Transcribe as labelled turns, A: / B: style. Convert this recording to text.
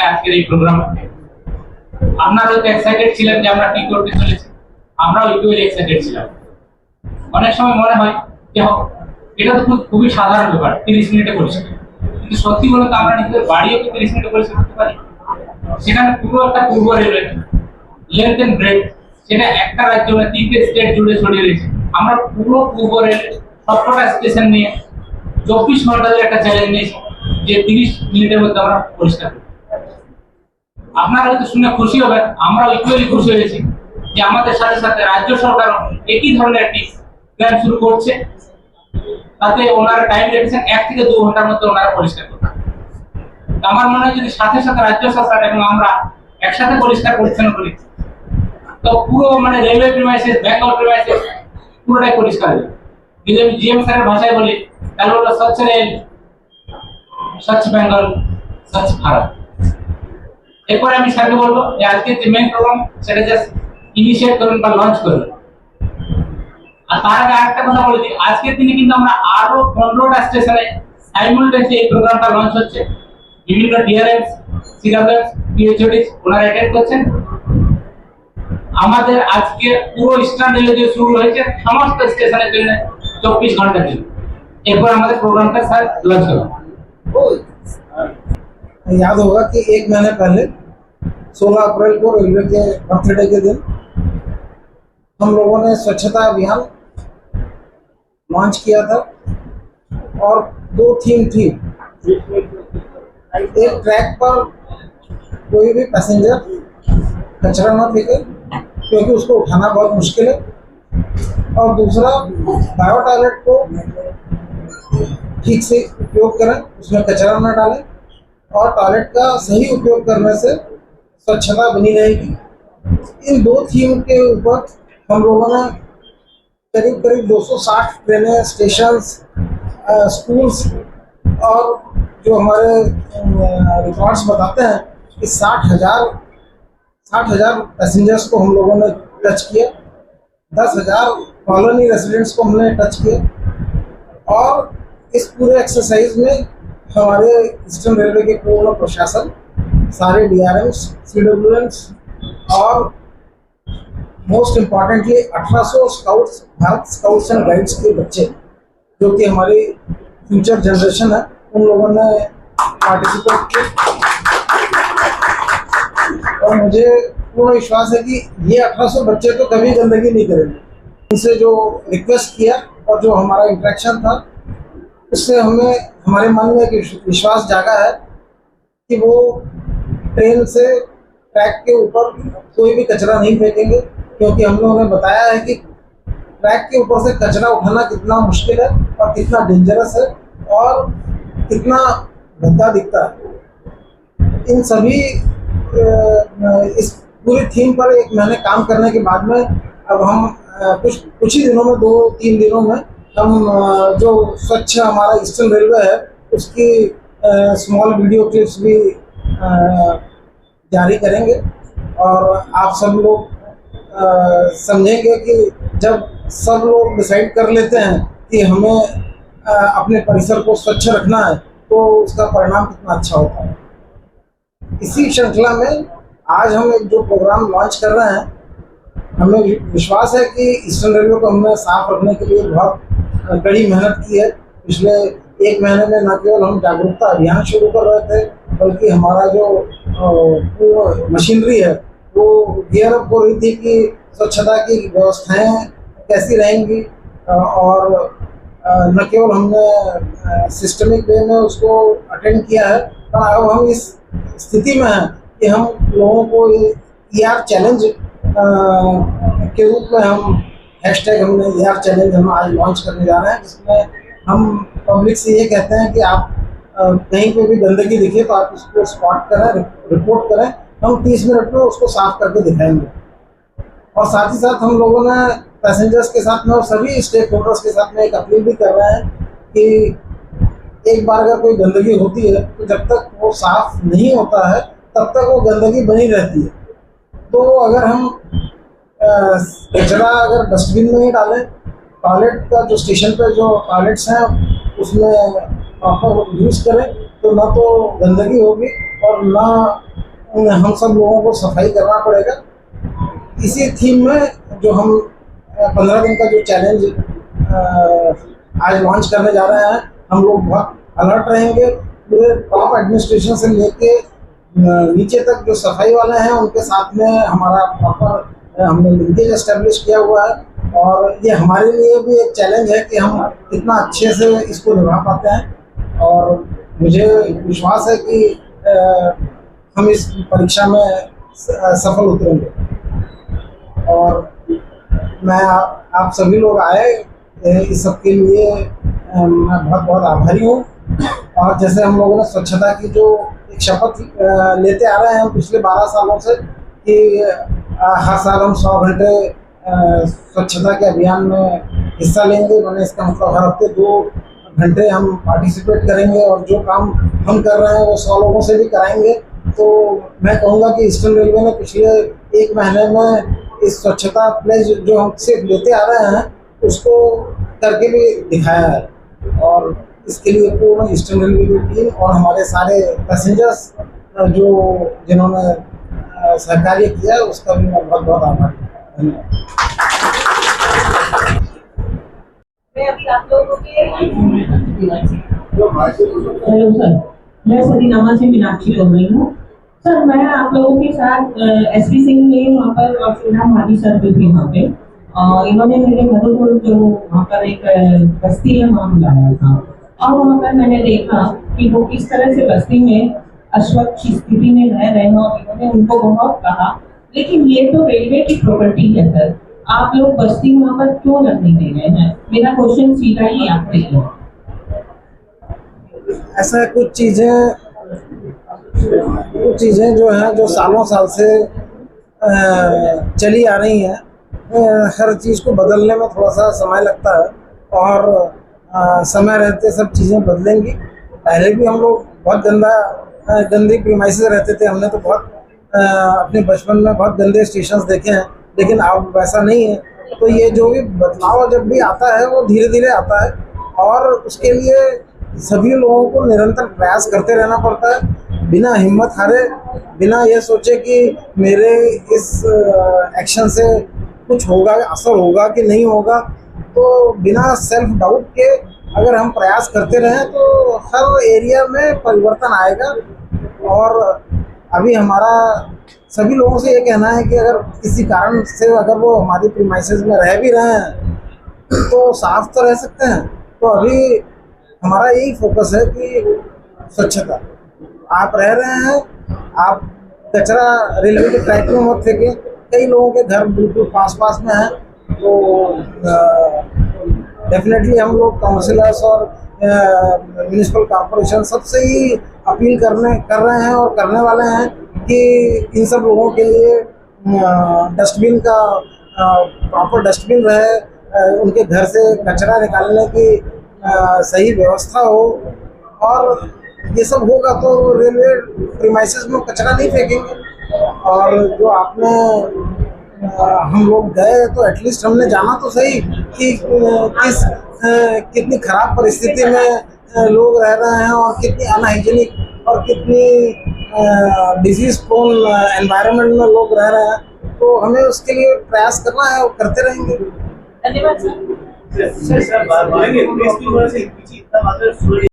A: আজকের এই প্রোগ্রাম। আপনারা হয়তো এক্সাইটেড ছিলেন যে আমরা কি করতে চলেছি, আমরাও ইকুয়ালি এক্সাইটেড ছিলাম। অনেক সময় মনে হয় যে এটা তো খুবই সাধারণ ব্যাপার, 30 মিনিটে পরিষ্কার, কিন্তু সত্যি বলতে আমরা নিজেদের বাড়িও কি 30 মিনিটে পরিষ্কার করতে পারি? সেখানে পুরো একটা পূর্ব রেলওয়ে লেন্থ এন্ড ব্রেড, সেটা একটা রাজ্য বা 3টে স্টেট জুড়ে ছড়িয়ে রয়েছে। আমরা পুরো পূর্ব রেল সবকটা স্টেশন নিয়ে 24 ঘন্টা ধরে একটা চ্যালেঞ্জ নিয়েছি যে 30 মিনিটের মধ্যে আমরা পরিষ্কার করব। আপনারা হয়তো শুনে খুশি হবেন, আমরাও ইকুয়ালি খুশি হয়েছি যে আমাদের সাথে সাথে রাজ্য সরকারও একই ধরনের একটি প্ল্যান শুরু করছে। তাতে ওনারা টাইম রেখেছেন 1 থেকে 2 ঘন্টার মধ্যে ওনারা পরিষ্কার করবেন। আমার মনে হয় যদি সাথে সাথে রাজ্য সরকার এবং আমরা একসাথে পরিষ্কার পরিচ্ছন্ন করি, তো পুরো মানে রেলওয়ে প্রিমাইসেস, বেঙ্গল প্রিমাইসেস পুরোটাই পরিষ্কার হবে। যদি আমি জিএম স্যারের ভাষায় বলি তাহলে হলো স্বচ্ছ রেল, স্বচ্ছ বেঙ্গল, স্বচ্ছ ভারত। এরপরে আমি স্যারকে বলবো যে আজকে যে মেইন প্রোগ্রাম সেটা জাস্ট ইনিশিয়েট করবেন বা লঞ্চ করবেন। আর তার আগে আরেকটা কথা বলে দিই, আজকের দিনে কিন্তু আমরা আরো 15টা স্টেশনে সাইমultaneously এই প্রোগ্রামটা লঞ্চ হচ্ছে। বিভিন্ন ডিআরএমস, সিডাব্লিউএমস, পিএইচওডিস ওনারা অ্যাটেন্ড করছেন। আমাদের আজকে পুরো ইস্টার্ন রেলে যে শুরু হয়েছে সমস্ত স্টেশনের জন্য 24 ঘন্টা দিন। এরপর আমাদের প্রোগ্রামটা স্যার লঞ্চ করবেন।
B: याद होगा कि 1 महीने पहले 16 अप्रैल को रेलवे के बर्थडे के दिन हम लोगों ने स्वच्छता अभियान लॉन्च किया था और 2 थीम थी। एक ट्रैक पर कोई भी पैसेंजर कचरा न फेंके क्योंकि उसको उठाना बहुत मुश्किल है, और दूसरा बायो टॉयलेट को ठीक से उपयोग करें, उसमें कचरा न डालें, और टॉयलेट का सही उपयोग करने से स्वच्छता बनी रहेगी। इन 2 थीम के ऊपर हम लोगों ने करीब 260 ट्रेनें, स्टेशंस, स्कूल्स, और जो हमारे रिकॉर्ड्स बताते हैं कि 60,000 पैसेंजर्स को हम लोगों ने टच किया, 10,000 कॉलोनी रेसिडेंट्स को हमने टच किया। और इस पूरे एक्सरसाइज में हमारे ईस्टर्न रेलवे के पूर्ण प्रशासन, सारे डीआरएम्स, सीडब्ल्यूएम्स और most importantly 1800 scouts, Bharat scouts and guides के बच्चे जो कि हमारी फ्यूचर जनरेशन है, उन लोगों ने पार्टिसिपेट किया। और मुझे पूर्ण विश्वास है कि ये 1800 बच्चे तो कभी गंदगी नहीं करेंगे। उनसे जो रिक्वेस्ट किया और जो हमारा इंटरेक्शन था, उससे हमें हमारे मन में एक विश्वास जागा है कि वो ट्रेन से ट्रैक के ऊपर कोई भी कचरा नहीं फेंकेंगे, क्योंकि हम लोगों ने बताया है कि ट्रैक के ऊपर से कचरा उठाना कितना मुश्किल है और कितना डेंजरस है और कितना गंदा दिखता है। इन सभी इस पूरी थीम पर 1 महीने काम करने के बाद में अब हम कुछ ही दिनों में, 2-3 दिनों में हम जो स्वच्छ हमारा ईस्टर्न रेलवे है उसकी स्मॉल वीडियो क्लिप्स भी जारी करेंगे। और आप सब लोग समझेंगे कि जब सब लोग डिसाइड कर लेते हैं कि हमें अपने परिसर को स्वच्छ रखना है तो उसका परिणाम कितना अच्छा होता है। इसी श्रृंखला में आज हम एक जो प्रोग्राम लॉन्च कर रहे हैं, हमें विश्वास है कि ईस्टर्न रेलवे को हमने साफ रखने के लिए बहुत कड़ी मेहनत की है। पिछले 1 महीने में न केवल हम जागरूकता अभियान शुरू कर रहे थे, बल्कि हमारा जो मशीनरी है वो गियर अप हो रही थी कि स्वच्छता की व्यवस्थाएं कैसी रहेंगी। और न केवल हमने सिस्टमिक वे में उसको अटेंड किया है, पर अब हम इस स्थिति में हैं कि हम लोगों को ER चैलेंज के रूप में हम हैशटैग हमने ER चैलेंज हम आज लॉन्च करने जा रहे हैं, जिसमें हम पब्लिक से ये कहते हैं कि आप कहीं पे भी गंदगी दिखे तो आप उसको स्पॉट करें, रिपोर्ट करें, हम 30 मिनट में उसको साफ करके दिखाएंगे। और साथ ही साथ हम लोगों ने पैसेंजर्स के साथ में और सभी स्टेक होल्डर्स के साथ में एक अपील भी कर रहे हैं कि एक बार अगर कोई गंदगी होती है तो जब तक वो साफ नहीं होता है तब तक वो गंदगी बनी रहती है। तो अगर हम कचरा अगर डस्टबिन में ही डालें, टॉयलेट का जो स्टेशन पे जो टॉयलेट्स हैं उसमें प्रॉपर यूज़ करें, तो ना तो गंदगी होगी और ना हम सब लोगों को सफाई करना पड़ेगा। इसी थीम में जो हम 15 दिन का जो चैलेंज आज लॉन्च करने जा रहे हैं, हम लोग बहुत अलर्ट रहेंगे। पूरे टॉप एडमिनिस्ट्रेशन से लेके नीचे तक जो सफाई वाले हैं उनके साथ में हमारा प्रॉपर हमने लिंकेज एस्टेब्लिश किया हुआ है, और ये हमारे लिए भी एक चैलेंज है कि हम कितना अच्छे से इसको निभा पाते हैं। और मुझे विश्वास है कि हम इस परीक्षा में सफल उतरेंगे। और मैं आप सभी लोग आए इस सब के लिए मैं बहुत बहुत आभारी हूँ। और जैसे हम लोगों ने स्वच्छता की जो एक शपथ लेते आ रहे हैं पिछले 12 सालों से कि हर साल हम 100 घंटे स्वच्छता के अभियान में हिस्सा लेंगे, मैंने इसका मतलब हर हफ्ते 2 घंटे हम पार्टिसिपेट करेंगे और जो काम हम कर रहे हैं वो 100 लोगों से भी कराएंगे। तो मैं कहूँगा कि ईस्टर्न रेलवे ने पिछले 1 महीने में इस स्वच्छता प्लेज जो हम सिर्फ लेते आ रहे हैं उसको करके भी दिखाया है। और इसके लिए पूर्ण ईस्टर्न रेलवे की टीम और हमारे सारे पैसेंजर्स जो जिन्होंने सहकार्य किया उसका भी मैं बहुत बहुत आभारी हूँ।
C: हेलो सर, मैं सरीनामा से मीनाक्षी बोल रही हूँ। सर, मैं आप लोगों के साथ एसपी सिंह ने वहाँ पर और श्रीराम माली सर भी थे वहाँ पे। इन्होंने मेरे मधुपुर जो वहाँ पर एक बस्ती है वहाँ बुलाया था, और वहाँ पर मैंने देखा कि वो किस तरह से बस्ती में अस्वच्छ स्थिति में रह रहे हैं, और इन्होंने उनको बहुत कहा। लेकिन ये तो रेलवे की प्रॉपर्टी है सर, आप लोग बस्ती वहाँ पर क्यों लगने दे रहे हैं? मेरा क्वेश्चन सीधा ही आपसे है।
B: ऐसा कुछ चीज़ें जो हैं जो सालों साल से चली आ रही हैं, हर चीज़ को बदलने में थोड़ा सा समय लगता है, और समय रहते सब चीज़ें बदलेंगी। पहले भी हम लोग बहुत गंदी प्रीमाइसेस रहते थे, हमने तो बहुत अपने बचपन में बहुत गंदे स्टेशंस देखे हैं, लेकिन अब वैसा नहीं है। तो ये जो भी बदलाव जब भी आता है वो धीरे धीरे आता है, और उसके लिए सभी लोगों को निरंतर प्रयास करते रहना पड़ता है, बिना हिम्मत हारे, बिना ये सोचे कि मेरे इस एक्शन से कुछ होगा, असर होगा कि नहीं होगा। तो बिना सेल्फ डाउट के अगर हम प्रयास करते रहें तो हर एरिया में परिवर्तन आएगा। और अभी हमारा सभी लोगों से ये कहना है कि अगर किसी कारण से अगर वो हमारी प्रीमाइसेस में रह भी रहे हैं तो साफ तो रह सकते हैं। तो अभी हमारा यही फोकस है कि स्वच्छता, आप रह रहे हैं, आप कचरा रेलवे के ट्रैक में मत फेंकें। कई लोगों के घर बिल्कुल पास में हैं, तो डेफिनेटली हम लोग काउंसिलर्स और म्यूनिसिपल कॉर्पोरेशन सबसे ही अपील कर रहे हैं और करने वाले हैं कि इन सब लोगों के लिए डस्टबिन का प्रॉपर डस्टबिन रहे, उनके घर से कचरा निकालने की सही व्यवस्था हो। और ये सब होगा तो रेलवे प्रीमाइसेस में कचरा नहीं फेंकेंगे। और जो आपने हम लोग गए तो एटलीस्ट हमने जाना तो सही कि कितनी खराब परिस्थिति में लोग रह रहे हैं, और कितनी अनहाइजीनिक और कितनी डिजीज प्रोन एनवायरनमेंट में लोग रह रहे हैं। तो हमें उसके लिए प्रयास करना है और करते रहेंगे।
C: धन्यवाद सर।
D: सर बात बोलेंगे प्रेस की वजह से पीछे इतना मात्रा सूरज